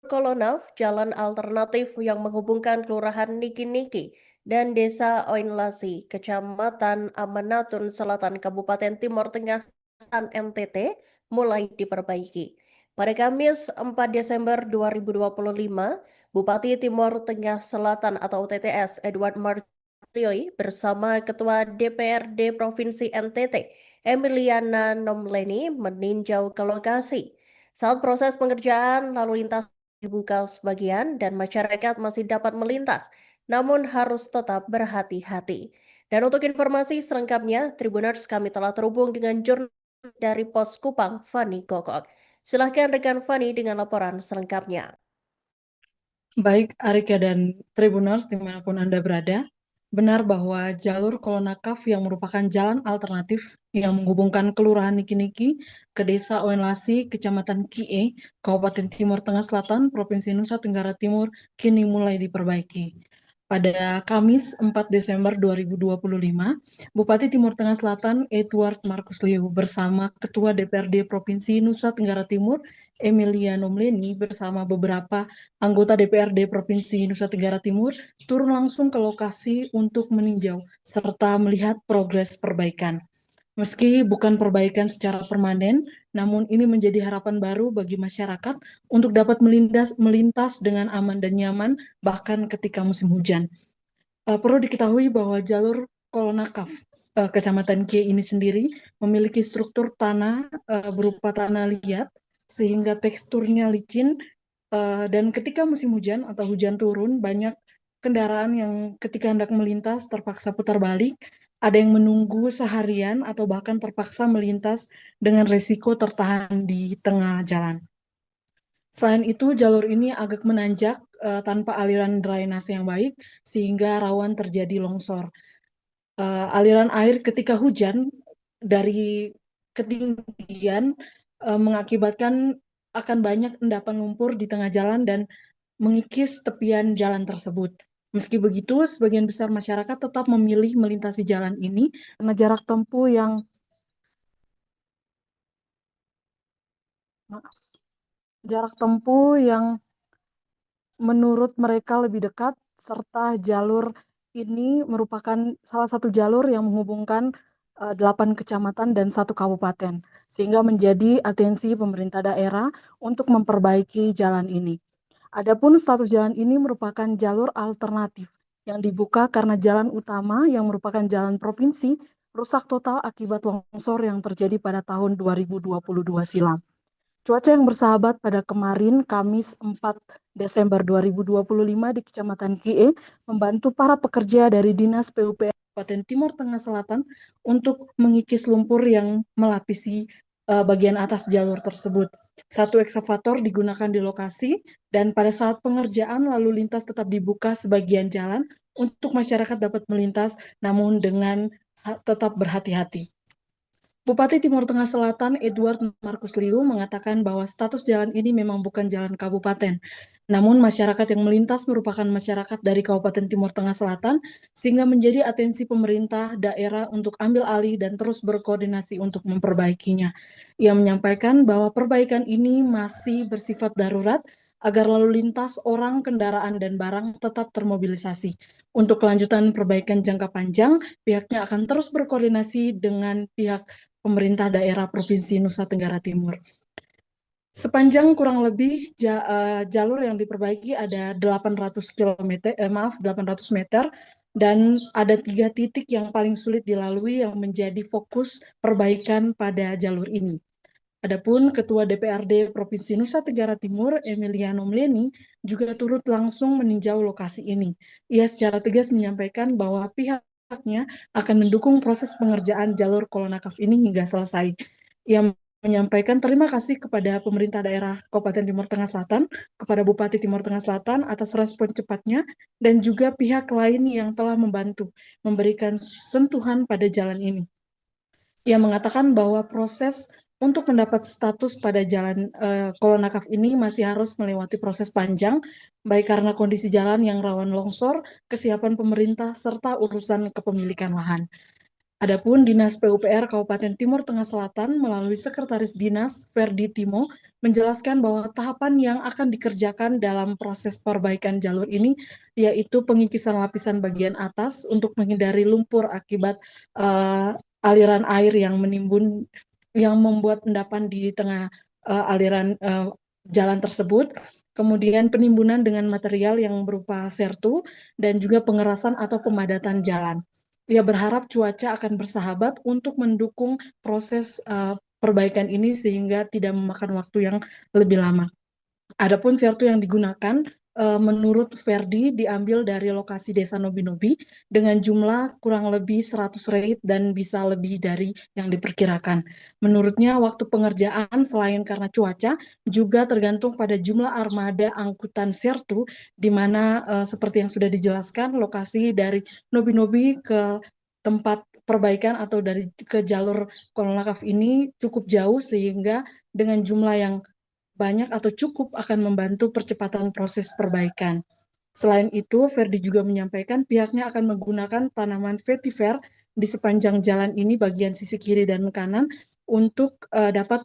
Kolonov, jalan alternatif yang menghubungkan Kelurahan Niki-Niki dan Desa Oinlasi, Kecamatan Amanatun Selatan, Kabupaten Timur Tengah, NTT, mulai diperbaiki. Pada Kamis 4 Desember 2025, Bupati Timur Tengah Selatan atau TTS Edward Martioy bersama Ketua DPRD Provinsi NTT, Emiliana Nomleni, meninjau ke lokasi. Saat proses pengerjaan, lalu lintas dibuka sebagian dan masyarakat masih dapat melintas, namun harus tetap berhati-hati. Dan untuk informasi selengkapnya, Tribuners kami telah terhubung dengan jurnalis dari Pos Kupang, Fani Gogok. Silahkan rekan Fani dengan laporan selengkapnya. Baik, Arika dan Tribuners dimanapun Anda berada, benar bahwa jalur Kolonakaf yang merupakan jalan alternatif yang menghubungkan Kelurahan Niki-Niki ke Desa Oenlasi, Kecamatan Kie, Kabupaten Timur Tengah Selatan, Provinsi Nusa Tenggara Timur, kini mulai diperbaiki. Pada Kamis 4 Desember 2025, Bupati Timur Tengah Selatan Edward Markus Liu bersama Ketua DPRD Provinsi Nusa Tenggara Timur Emilia Nomleni bersama beberapa anggota DPRD Provinsi Nusa Tenggara Timur turun langsung ke lokasi untuk meninjau serta melihat progres perbaikan. Meski bukan perbaikan secara permanen, namun ini menjadi harapan baru bagi masyarakat untuk dapat melintas dengan aman dan nyaman bahkan ketika musim hujan. Perlu diketahui bahwa jalur Kolonakaf Kecamatan Kie ini sendiri memiliki struktur tanah berupa tanah liat sehingga teksturnya licin, dan ketika musim hujan atau hujan turun banyak kendaraan yang ketika hendak melintas terpaksa putar balik, ada yang menunggu seharian atau bahkan terpaksa melintas dengan resiko tertahan di tengah jalan. Selain itu, jalur ini agak menanjak tanpa aliran drainase yang baik, sehingga rawan terjadi longsor. Aliran air ketika hujan dari ketinggian mengakibatkan akan banyak endapan lumpur di tengah jalan dan mengikis tepian jalan tersebut. Meski begitu, sebagian besar masyarakat tetap memilih melintasi jalan ini karena jarak tempuh yang menurut mereka lebih dekat, serta jalur ini merupakan salah satu jalur yang menghubungkan 8 kecamatan dan 1 kabupaten, sehingga menjadi atensi pemerintah daerah untuk memperbaiki jalan ini. Adapun status jalan ini merupakan jalur alternatif yang dibuka karena jalan utama yang merupakan jalan provinsi rusak total akibat longsor yang terjadi pada tahun 2022 silam. Cuaca yang bersahabat pada kemarin, Kamis 4 Desember 2025 di Kecamatan Kie, membantu para pekerja dari Dinas PUPR Kabupaten Timur Tengah Selatan untuk mengikis lumpur yang melapisi bagian atas jalur tersebut. 1 ekskavator digunakan di lokasi dan pada saat pengerjaan lalu lintas tetap dibuka sebagian jalan untuk masyarakat dapat melintas namun dengan tetap berhati-hati. Bupati Timur Tengah Selatan Edward Markus Liu mengatakan bahwa status jalan ini memang bukan jalan kabupaten, namun masyarakat yang melintas merupakan masyarakat dari Kabupaten Timur Tengah Selatan, sehingga menjadi atensi pemerintah daerah untuk ambil alih dan terus berkoordinasi untuk memperbaikinya. Ia menyampaikan bahwa perbaikan ini masih bersifat darurat agar lalu lintas orang, kendaraan, dan barang tetap termobilisasi. Untuk kelanjutan perbaikan jangka panjang, pihaknya akan terus berkoordinasi dengan pihak pemerintah daerah Provinsi Nusa Tenggara Timur. Sepanjang kurang lebih jalur yang diperbaiki ada 800 meter dan ada 3 titik yang paling sulit dilalui yang menjadi fokus perbaikan pada jalur ini. Adapun Ketua DPRD Provinsi Nusa Tenggara Timur, Emiliano Nomleni, juga turut langsung meninjau lokasi ini. Ia secara tegas menyampaikan bahwa pihaknya akan mendukung proses pengerjaan jalur Kolonakaf ini hingga selesai. Ia menyampaikan terima kasih kepada pemerintah daerah Kabupaten Timur Tengah Selatan, kepada Bupati Timur Tengah Selatan atas respon cepatnya, dan juga pihak lain yang telah membantu memberikan sentuhan pada jalan ini. Ia mengatakan bahwa proses untuk mendapat status pada jalan Kolonakaf ini masih harus melewati proses panjang, baik karena kondisi jalan yang rawan longsor, kesiapan pemerintah, serta urusan kepemilikan lahan. Adapun Dinas PUPR Kabupaten Timur Tengah Selatan melalui Sekretaris Dinas Ferdi Timo menjelaskan bahwa tahapan yang akan dikerjakan dalam proses perbaikan jalur ini yaitu pengikisan lapisan bagian atas untuk menghindari lumpur akibat aliran air yang menimbun yang membuat endapan di tengah aliran jalan tersebut. Kemudian penimbunan dengan material yang berupa sertu dan juga pengerasan atau pemadatan jalan. Ia berharap cuaca akan bersahabat untuk mendukung proses perbaikan ini sehingga tidak memakan waktu yang lebih lama. Adapun sertu yang digunakan menurut Ferdi diambil dari lokasi Desa Nobi-Nobi dengan jumlah kurang lebih 100 reit dan bisa lebih dari yang diperkirakan. Menurutnya waktu pengerjaan selain karena cuaca juga tergantung pada jumlah armada angkutan sertu di mana seperti yang sudah dijelaskan lokasi dari Nobi-Nobi ke tempat perbaikan atau dari ke jalur Kolonakaf ini cukup jauh sehingga dengan jumlah yang banyak atau cukup akan membantu percepatan proses perbaikan. Selain itu, Ferdi juga menyampaikan pihaknya akan menggunakan tanaman vetiver di sepanjang jalan ini bagian sisi kiri dan kanan untuk dapat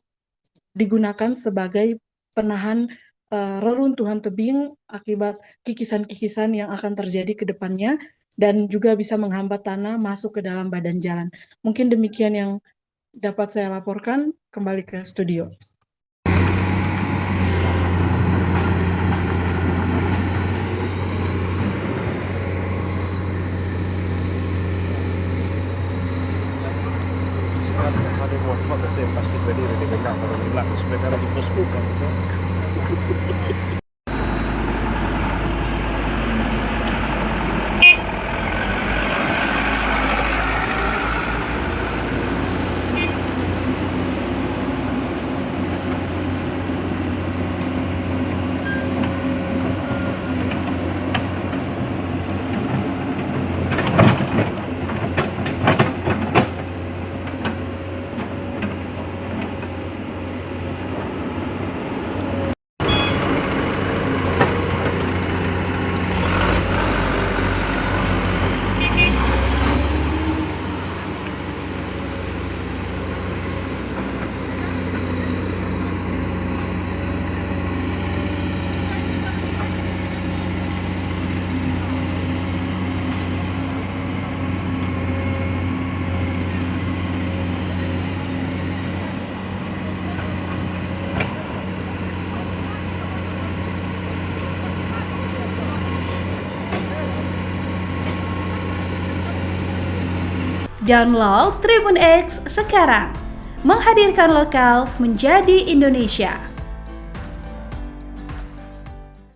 digunakan sebagai penahan reruntuhan tebing akibat kikisan-kikisan yang akan terjadi ke depannya dan juga bisa menghambat tanah masuk ke dalam badan jalan. Mungkin demikian yang dapat saya laporkan. Kembali ke studio. Ada motor itu yang pas kita berdiri di belakang orang di belakang sepeda lagi pos bukan gitu. Download Tribun X sekarang, menghadirkan lokal menjadi Indonesia.